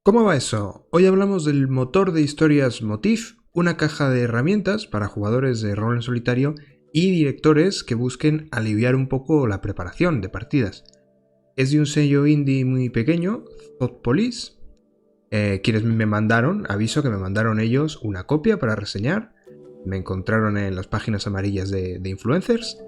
¿Cómo va eso? Hoy hablamos del motor de historias Motif, una caja de herramientas para jugadores de rol en solitario y directores que busquen aliviar un poco la preparación de partidas. Es de un sello indie muy pequeño, Thought Police, quienes me mandaron, aviso que me mandaron ellos una copia para reseñar, me encontraron en las páginas amarillas de influencers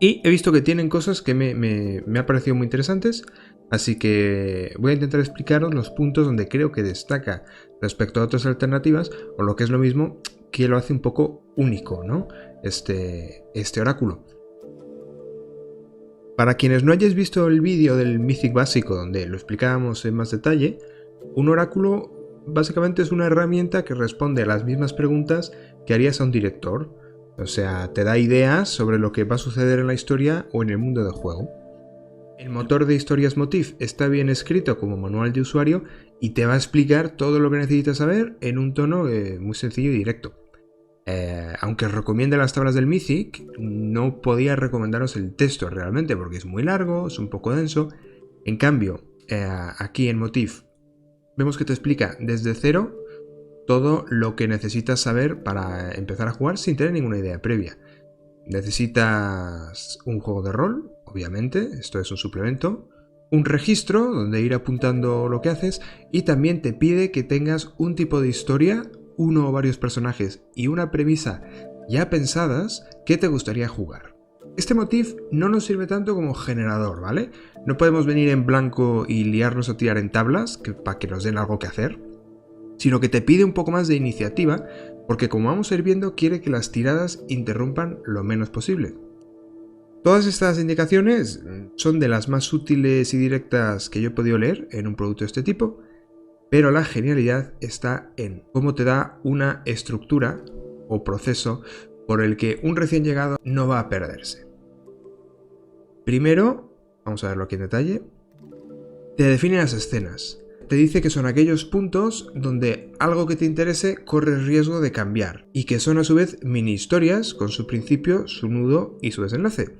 y he visto que tienen cosas que me ha parecido muy interesantes, así que voy a intentar explicaros los puntos donde creo que destaca respecto a otras alternativas, o lo que es lo mismo, que lo hace un poco único, ¿no? Este oráculo. Para quienes no hayáis visto el vídeo del Mythic básico donde lo explicábamos en más detalle, un oráculo básicamente es una herramienta que responde a las mismas preguntas que harías a un director. O sea, te da ideas sobre lo que va a suceder en la historia o en el mundo del juego. El motor de historias Motif está bien escrito como manual de usuario y te va a explicar todo lo que necesitas saber en un tono muy sencillo y directo. Aunque os recomiende las tablas del Mythic, no podía recomendaros el texto realmente porque es muy largo, es un poco denso. En cambio, aquí en Motif vemos que te explica desde cero todo lo que necesitas saber para empezar a jugar sin tener ninguna idea previa. Necesitas un juego de rol, obviamente, esto es un suplemento, un registro donde ir apuntando lo que haces, y también te pide que tengas un tipo de historia, uno o varios personajes y una premisa ya pensadas que te gustaría jugar. Este motif no nos sirve tanto como generador, ¿vale? No podemos venir en blanco y liarnos a tirar en tablas para que nos den algo que hacer, sino que te pide un poco más de iniciativa, porque como vamos a ir viendo, quiere que las tiradas interrumpan lo menos posible. Todas estas indicaciones son de las más útiles y directas que yo he podido leer en un producto de este tipo, pero la genialidad está en cómo te da una estructura o proceso por el que un recién llegado no va a perderse. Primero, vamos a verlo aquí en detalle, te define las escenas. Te dice que son aquellos puntos donde algo que te interese corre el riesgo de cambiar, y que son a su vez mini historias con su principio, su nudo y su desenlace.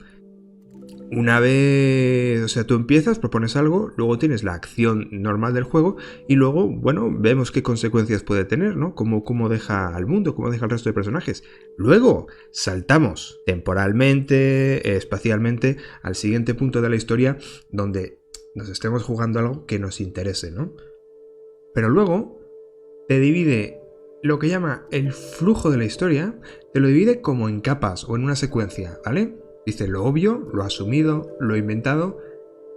Una vez, o sea, tú empiezas, propones algo, luego tienes la acción normal del juego y luego, bueno, vemos qué consecuencias puede tener, ¿no? Cómo deja al mundo, cómo deja al resto de personajes. Luego saltamos temporalmente, espacialmente, al siguiente punto de la historia donde nos estemos jugando algo que nos interese, ¿no? Pero luego te divide lo que llama el flujo de la historia, te lo divide como en capas o en una secuencia, ¿vale? Dice lo obvio, lo asumido, lo inventado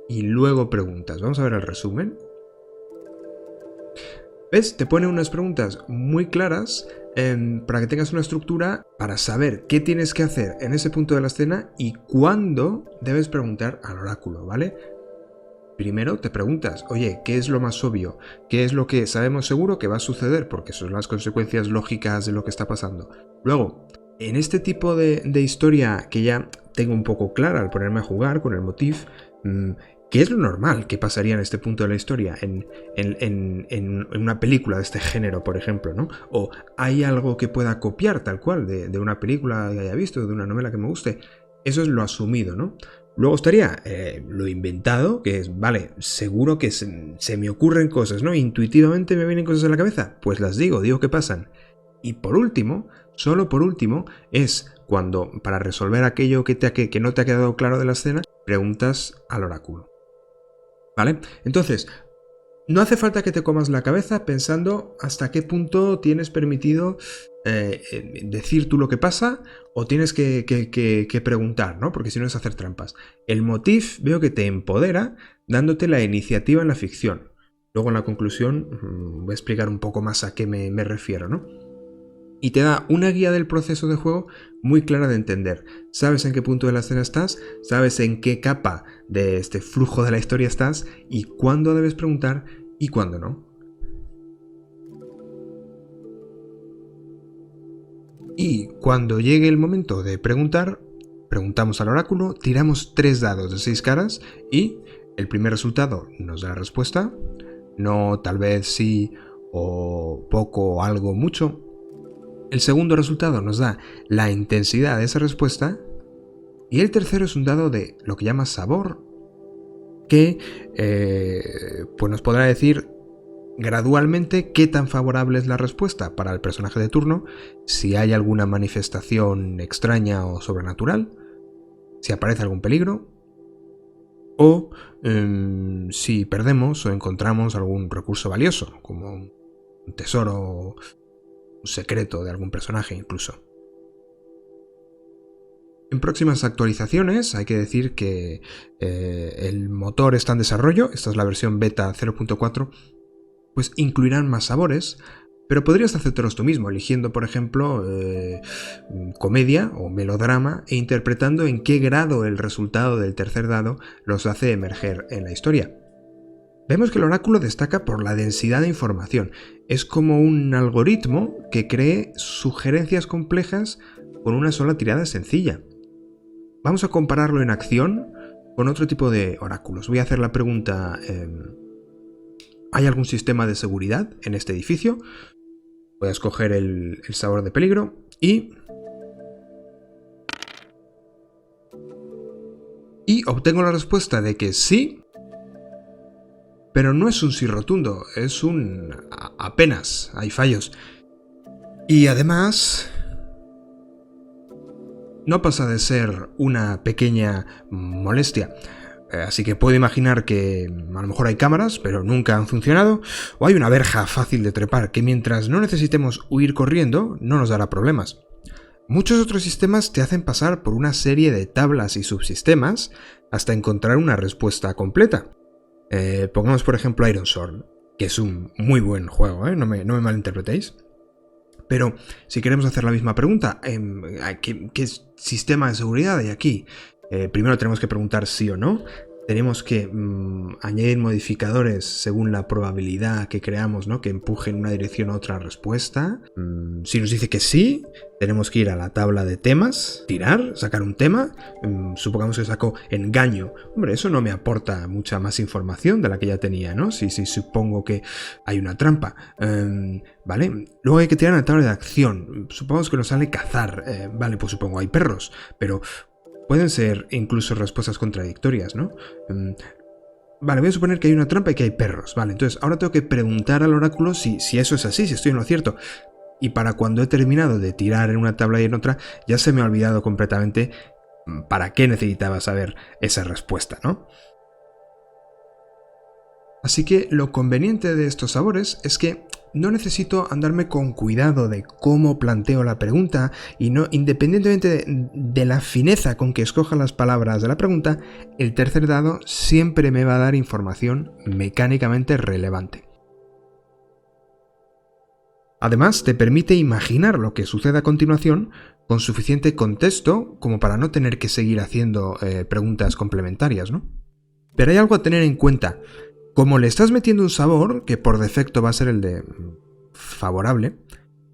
y luego preguntas. Vamos a ver el resumen. ¿Ves? Te pone unas preguntas muy claras para que tengas una estructura para saber qué tienes que hacer en ese punto de la escena y cuándo debes preguntar al oráculo, ¿vale? Primero te preguntas, oye, ¿qué es lo más obvio? ¿Qué es lo que sabemos seguro que va a suceder? Porque son las consecuencias lógicas de lo que está pasando. Luego, en este tipo de historia que ya tengo un poco clara al ponerme a jugar con el motif, ¿qué es lo normal que pasaría en este punto de la historia? En una película de este género, por ejemplo, ¿no? O hay algo que pueda copiar tal cual de una película que haya visto, de una novela que me guste. Eso es lo asumido, ¿no? Luego estaría lo inventado, que es, vale, seguro que se me ocurren cosas, ¿no? Intuitivamente me vienen cosas a la cabeza, pues las digo que pasan. Y por último, solo por último, es cuando, para resolver aquello que no te ha quedado claro de la escena, preguntas al oráculo. ¿Vale? Entonces, no hace falta que te comas la cabeza pensando hasta qué punto tienes permitido decir tú lo que pasa o tienes que preguntar, ¿no? Porque si no es hacer trampas. El motif veo que te empodera dándote la iniciativa en la ficción. Luego en la conclusión voy a explicar un poco más a qué me refiero, ¿no? Y te da una guía del proceso de juego muy clara de entender. Sabes en qué punto de la escena estás, sabes en qué capa de este flujo de la historia estás y cuándo debes preguntar y cuándo no. Y cuando llegue el momento de preguntar, preguntamos al oráculo, tiramos 3 dados de 6 caras y el primer resultado nos da la respuesta, no, tal vez sí, o poco, o algo, mucho. El segundo resultado nos da la intensidad de esa respuesta y el tercero es un dado de lo que llama sabor, que pues nos podrá decir gradualmente qué tan favorable es la respuesta para el personaje de turno, si hay alguna manifestación extraña o sobrenatural, si aparece algún peligro, o si perdemos o encontramos algún recurso valioso, como un tesoro, un secreto de algún personaje incluso. En próximas actualizaciones hay que decir que el motor está en desarrollo, esta es la versión beta 0.4, pues incluirán más sabores, pero podrías hacértelos tú mismo, eligiendo por ejemplo comedia o melodrama e interpretando en qué grado el resultado del tercer dado los hace emerger en la historia. Vemos que el oráculo destaca por la densidad de información, es como un algoritmo que cree sugerencias complejas con una sola tirada sencilla. Vamos a compararlo en acción con otro tipo de oráculos. Voy a hacer la pregunta: ¿hay algún sistema de seguridad en este edificio? Voy a escoger el sabor de peligro y obtengo la respuesta de que sí, pero no es un sí rotundo, es un apenas, hay fallos. Y además no pasa de ser una pequeña molestia. Así que puedo imaginar que a lo mejor hay cámaras, pero nunca han funcionado, o hay una verja fácil de trepar que mientras no necesitemos huir corriendo, no nos dará problemas. Muchos otros sistemas te hacen pasar por una serie de tablas y subsistemas hasta encontrar una respuesta completa. Pongamos por ejemplo Iron Sword, que es un muy buen juego, no me malinterpretéis. Pero si queremos hacer la misma pregunta, ¿qué sistema de seguridad hay aquí? Primero tenemos que preguntar sí o no. Tenemos que añadir modificadores según la probabilidad que creamos, ¿no?, que empuje en una dirección a otra respuesta. Si nos dice que sí, tenemos que ir a la tabla de temas, tirar, sacar un tema. Supongamos que saco engaño. Hombre, eso no me aporta mucha más información de la que ya tenía, ¿no? Si supongo que hay una trampa. ¿Vale? Luego hay que tirar a la tabla de acción. Supongamos que nos sale cazar. Vale, pues supongo hay perros, pero pueden ser incluso respuestas contradictorias, ¿no? Vale, voy a suponer que hay una trampa y que hay perros. Vale, entonces ahora tengo que preguntar al oráculo si eso es así, si estoy en lo cierto. Y para cuando he terminado de tirar en una tabla y en otra, ya se me ha olvidado completamente para qué necesitaba saber esa respuesta, ¿no? Así que lo conveniente de estos sabores es que no necesito andarme con cuidado de cómo planteo la pregunta y no, independientemente de la fineza con que escoja las palabras de la pregunta, el tercer dado siempre me va a dar información mecánicamente relevante. Además, te permite imaginar lo que sucede a continuación con suficiente contexto como para no tener que seguir haciendo preguntas complementarias, ¿no? Pero hay algo a tener en cuenta. Como le estás metiendo un sabor, que por defecto va a ser el de favorable,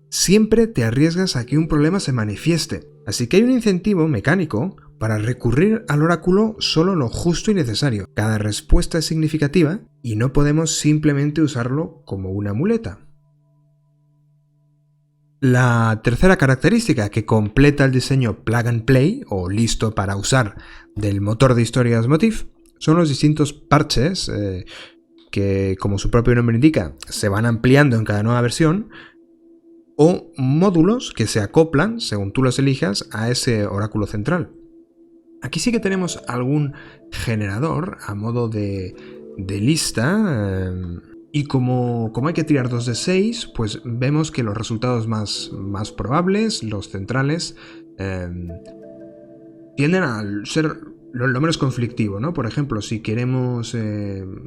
siempre te arriesgas a que un problema se manifieste. Así que hay un incentivo mecánico para recurrir al oráculo solo lo justo y necesario. Cada respuesta es significativa y no podemos simplemente usarlo como una muleta. La tercera característica que completa el diseño Plug and Play, o listo para usar, del motor de historias Motif, son los distintos parches que, como su propio nombre indica, se van ampliando en cada nueva versión, o módulos que se acoplan, según tú los elijas, a ese oráculo central. Aquí sí que tenemos algún generador a modo de lista, y como hay que tirar 2 de 6, pues vemos que los resultados más probables, los centrales, tienden a ser lo menos conflictivo, ¿no? Por ejemplo, si queremos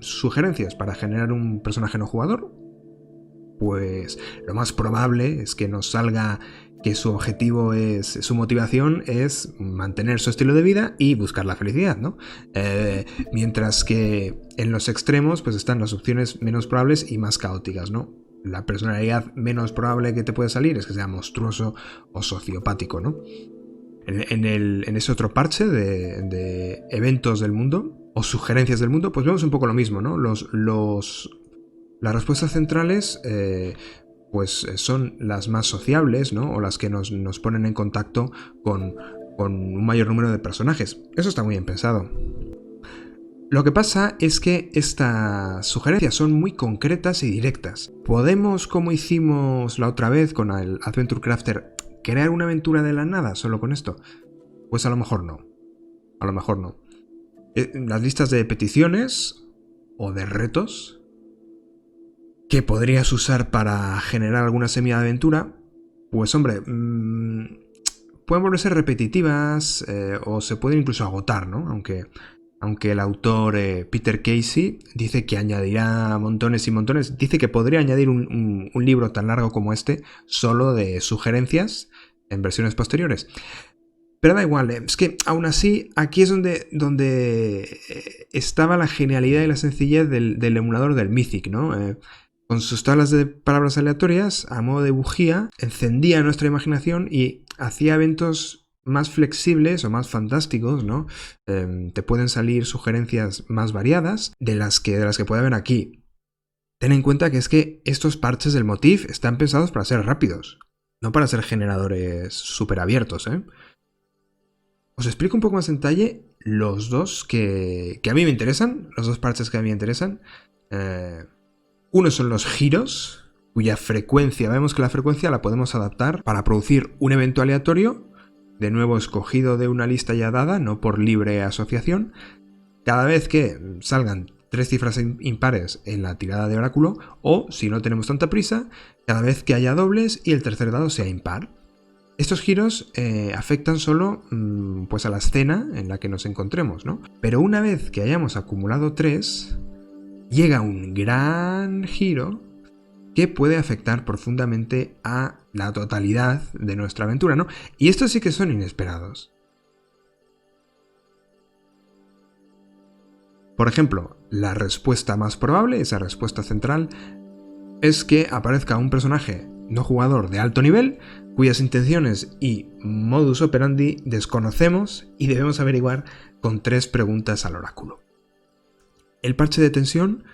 sugerencias para generar un personaje no jugador, pues lo más probable es que nos salga que su objetivo su motivación es mantener su estilo de vida y buscar la felicidad, ¿no? Mientras que en los extremos pues están las opciones menos probables y más caóticas, ¿no? La personalidad menos probable que te puede salir es que sea monstruoso o sociopático, ¿no? En ese otro parche de eventos del mundo o sugerencias del mundo, pues vemos un poco lo mismo, ¿no? Las respuestas centrales pues son las más sociables, ¿no? O las que nos ponen en contacto con un mayor número de personajes. Eso está muy bien pensado. Lo que pasa es que estas sugerencias son muy concretas y directas. ¿Podemos, como hicimos la otra vez con el Adventure Crafter, crear una aventura de la nada solo con esto? Pues a lo mejor no. A lo mejor no. Las listas de peticiones o de retos que podrías usar para generar alguna semilla de aventura, pues hombre, pueden volverse repetitivas o se pueden incluso agotar, ¿no? Aunque el autor Peter Casey dice que añadirá montones y montones, dice que podría añadir un libro tan largo como este solo de sugerencias en versiones posteriores. Pero da igual, es que aún así aquí es donde estaba la genialidad y la sencillez del emulador del Mythic, ¿no? Con sus tablas de palabras aleatorias, a modo de bujía, encendía nuestra imaginación y hacía eventos más flexibles o más fantásticos, ¿no? Te pueden salir sugerencias más variadas de las que puede haber aquí. Ten en cuenta que es que estos parches del Motif están pensados para ser rápidos, no para ser generadores súper abiertos, ¿eh? Os explico un poco más en detalle los dos que a mí me interesan, los dos parches que a mí me interesan. Uno son los giros, cuya frecuencia, vemos que la frecuencia la podemos adaptar para producir un evento aleatorio, de nuevo escogido de una lista ya dada, no por libre asociación, cada vez que salgan 3 cifras impares en la tirada de oráculo, o, si no tenemos tanta prisa, cada vez que haya dobles y el tercer dado sea impar. Estos giros afectan solo pues a la escena en la que nos encontremos, ¿no? Pero una vez que hayamos acumulado 3, llega un gran giro que puede afectar profundamente a la totalidad de nuestra aventura, ¿no? Y estos sí que son inesperados. Por ejemplo, la respuesta más probable, esa respuesta central, es que aparezca un personaje no jugador de alto nivel, cuyas intenciones y modus operandi desconocemos y debemos averiguar con 3 preguntas al oráculo. El parche de tensión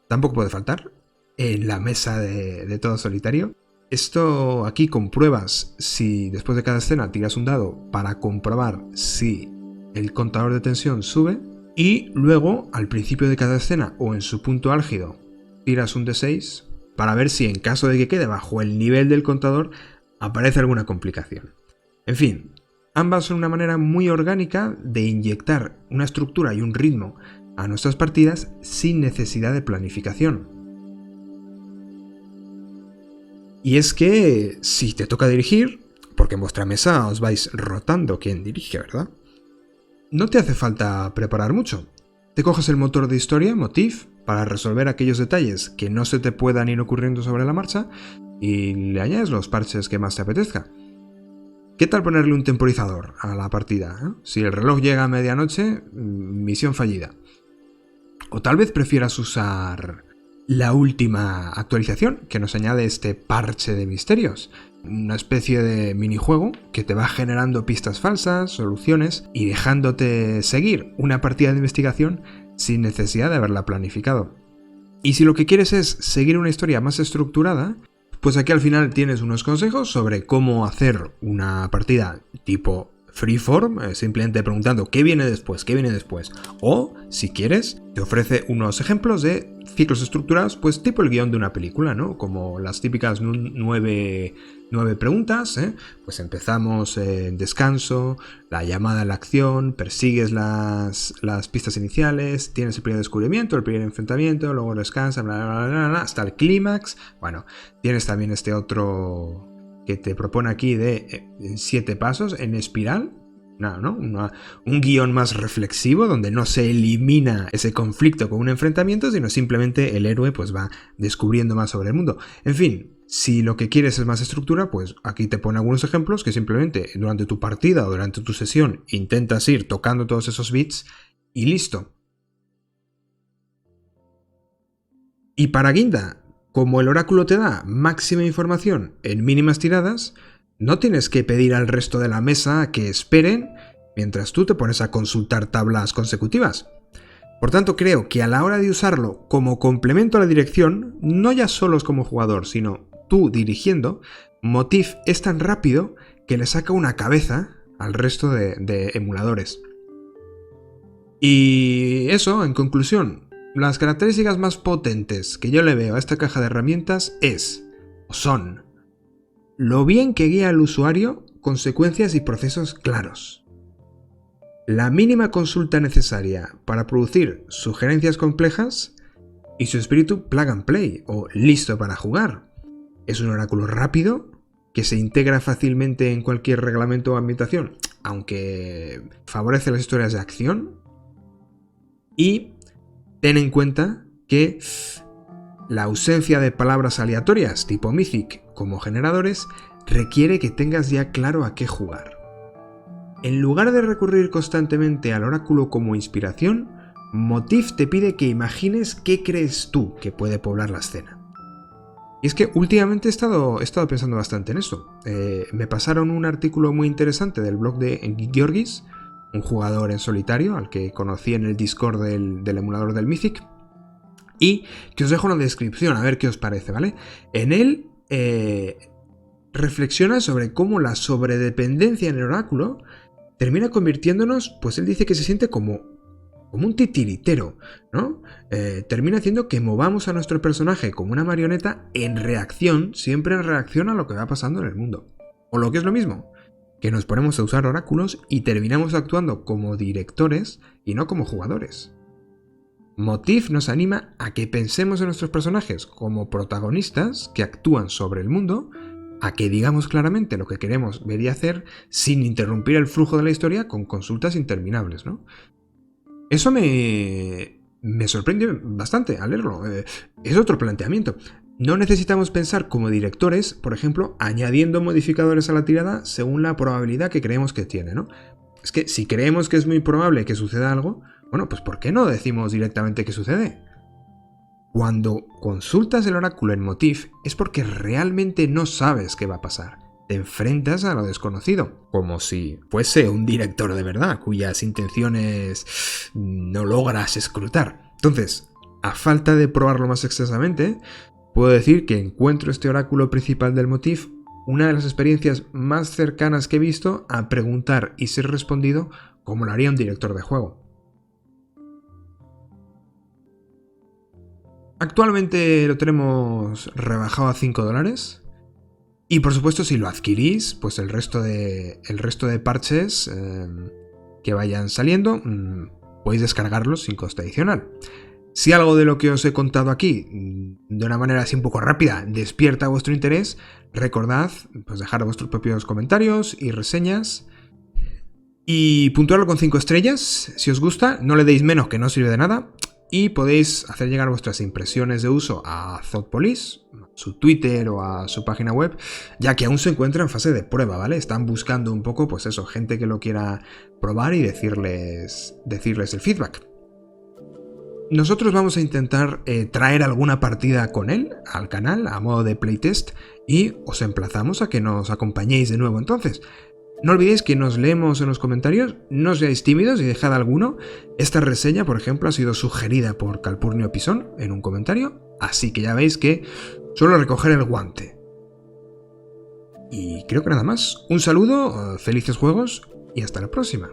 tampoco puede faltar en la mesa de todo solitario. Esto aquí compruebas si después de cada escena tiras un dado para comprobar si el contador de tensión sube, y luego al principio de cada escena o en su punto álgido tiras un D6 para ver si en caso de que quede bajo el nivel del contador aparece alguna complicación. En fin, ambas son una manera muy orgánica de inyectar una estructura y un ritmo a nuestras partidas sin necesidad de planificación. Y es que si te toca dirigir, porque en vuestra mesa os vais rotando quién dirige, ¿verdad? No te hace falta preparar mucho. Te coges el motor de historia, Motif, para resolver aquellos detalles que no se te puedan ir ocurriendo sobre la marcha y le añades los parches que más te apetezca. ¿Qué tal ponerle un temporizador a la partida? Si el reloj llega a medianoche, misión fallida. O tal vez prefieras usar la última actualización que nos añade este parche de misterios. Una especie de minijuego que te va generando pistas falsas, soluciones y dejándote seguir una partida de investigación sin necesidad de haberla planificado. Y si lo que quieres es seguir una historia más estructurada, pues aquí al final tienes unos consejos sobre cómo hacer una partida tipo freeform, simplemente preguntando qué viene después, qué viene después. O, si quieres, te ofrece unos ejemplos de ciclos estructurados, pues tipo el guión de una película, ¿no? Como las típicas 9 preguntas, Pues empezamos en descanso, la llamada a la acción, persigues las pistas iniciales, tienes el primer descubrimiento, el primer enfrentamiento, luego descansa, bla, bla, bla, bla, hasta el clímax. Bueno, tienes también este otro que te propone aquí de 7 pasos en espiral. Un guión más reflexivo donde no se elimina ese conflicto con un enfrentamiento, sino simplemente el héroe pues va descubriendo más sobre el mundo. En fin, si lo que quieres es más estructura, pues aquí te pone algunos ejemplos que simplemente durante tu partida o durante tu sesión intentas ir tocando todos esos bits y listo. Y para guinda, como el oráculo te da máxima información en mínimas tiradas, no tienes que pedir al resto de la mesa que esperen mientras tú te pones a consultar tablas consecutivas. Por tanto, creo que a la hora de usarlo como complemento a la dirección, no ya solos como jugador, sino tú dirigiendo, Motif es tan rápido que le saca una cabeza al resto de emuladores. Y eso, en conclusión, las características más potentes que yo le veo a esta caja de herramientas son lo bien que guía al usuario con secuencias y procesos claros, la mínima consulta necesaria para producir sugerencias complejas y su espíritu plug and play o listo para jugar. Es un oráculo rápido que se integra fácilmente en cualquier reglamento o ambientación, aunque favorece las historias de acción. Y ten en cuenta que la ausencia de palabras aleatorias tipo Mythic como generadores requiere que tengas ya claro a qué jugar. En lugar de recurrir constantemente al oráculo como inspiración, Motif te pide que imagines qué crees tú que puede poblar la escena. Y es que últimamente he estado pensando bastante en esto. Me pasaron un artículo muy interesante del blog de Georgis, un jugador en solitario al que conocí en el Discord del emulador del Mythic, y que os dejo en la descripción a ver qué os parece, ¿vale? En él reflexiona sobre cómo la sobredependencia en el oráculo termina convirtiéndonos, pues él dice que se siente como un titiritero, ¿no? Termina haciendo que movamos a nuestro personaje como una marioneta siempre en reacción a lo que va pasando en el mundo. O lo que es lo mismo, que nos ponemos a usar oráculos y terminamos actuando como directores y no como jugadores. Motif nos anima a que pensemos en nuestros personajes como protagonistas que actúan sobre el mundo, a que digamos claramente lo que queremos ver y hacer sin interrumpir el flujo de la historia con consultas interminables, ¿no? Eso me sorprendió bastante al leerlo. Es otro planteamiento. No necesitamos pensar como directores, por ejemplo, añadiendo modificadores a la tirada según la probabilidad que creemos que tiene, ¿no? Es que si creemos que es muy probable que suceda algo, bueno, pues ¿por qué no decimos directamente que sucede? Cuando consultas el oráculo en Motif es porque realmente no sabes qué va a pasar. Te enfrentas a lo desconocido, como si fuese un director de verdad, cuyas intenciones no logras escrutar. Entonces, a falta de probarlo más extensamente, puedo decir que encuentro este oráculo principal del Motif una de las experiencias más cercanas que he visto a preguntar y ser respondido como lo haría un director de juego. Actualmente lo tenemos rebajado a $5. Y por supuesto, si lo adquirís, pues el resto de parches que vayan saliendo, podéis descargarlos sin coste adicional. Si algo de lo que os he contado aquí, de una manera así un poco rápida, despierta vuestro interés, recordad pues dejar vuestros propios comentarios y reseñas. Y puntuarlo con 5 estrellas, si os gusta, no le deis menos que no sirve de nada. Y podéis hacer llegar vuestras impresiones de uso a Thoughtpolice, a su Twitter o a su página web, ya que aún se encuentra en fase de prueba, ¿vale? Están buscando un poco, pues eso, gente que lo quiera probar y decirles el feedback. Nosotros vamos a intentar traer alguna partida con él al canal a modo de playtest y os emplazamos a que nos acompañéis de nuevo entonces. No olvidéis que nos leemos en los comentarios, no seáis tímidos y dejad alguno. Esta reseña, por ejemplo, ha sido sugerida por Calpurnio Pisón en un comentario, así que ya veis que suelo recoger el guante. Y creo que nada más. Un saludo, felices juegos y hasta la próxima.